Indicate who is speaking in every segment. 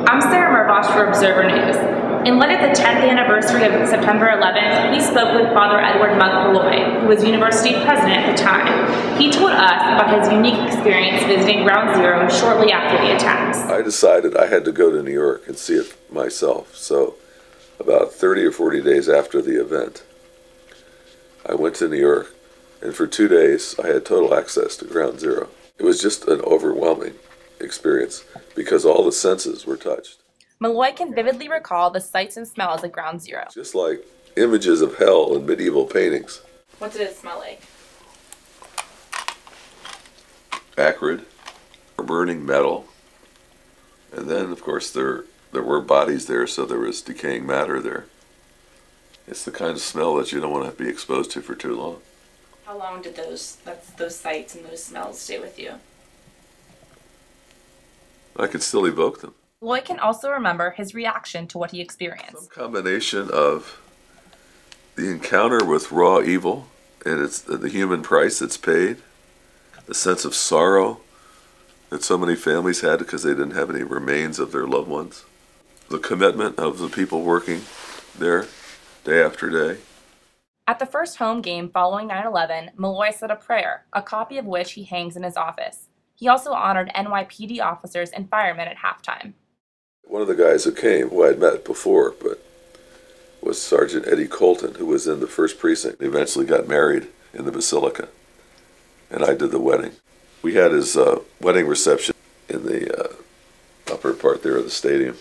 Speaker 1: I'm Sarah Murbosh for Observer News. In light of the 10th anniversary of September 11th, we spoke with Father Edward Monk Malloy, who was university president at the time. He told us about his unique experience visiting Ground Zero shortly after the attacks.
Speaker 2: I decided I had to go to New York and see it myself, so about 30 or 40 days after the event, I went to New York, and for 2 days I had total access to Ground Zero. It was just an overwhelming experience because all the senses were touched.
Speaker 1: Malloy can vividly recall the sights and smells at Ground Zero.
Speaker 2: Just like images of hell in medieval paintings.
Speaker 1: What did it smell like?
Speaker 2: Acrid, burning metal, and then of course there were bodies there, so there was decaying matter there. It's the kind of smell that you don't want to be exposed to for too long.
Speaker 1: How long did those sights and those smells stay with you?
Speaker 2: I could still evoke them.
Speaker 1: Malloy can also remember his reaction to what he experienced.
Speaker 2: Some combination of the encounter with raw evil and it's the human price that's paid, the sense of sorrow that so many families had because they didn't have any remains of their loved ones, the commitment of the people working there day after day.
Speaker 1: At the first home game following 9/11, Malloy said a prayer, a copy of which he hangs in his office. He also honored NYPD officers and firemen at halftime.
Speaker 2: One of the guys who came, who I'd met before, but was Sergeant Eddie Colton, who was in the 1st Precinct. He eventually got married in the Basilica, and I did the wedding. We had his wedding reception in the upper part there of the stadium,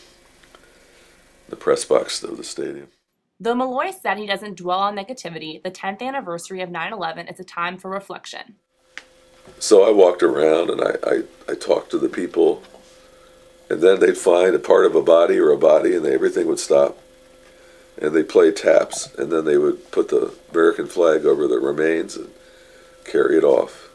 Speaker 2: the press box of the stadium.
Speaker 1: Though Malloy said he doesn't dwell on negativity, the 10th anniversary of 9/11 is a time for reflection.
Speaker 2: So I walked around and I talked to the people, and then they'd find a part of a body and everything would stop. And they'd play taps, and then they would put the American flag over the remains and carry it off.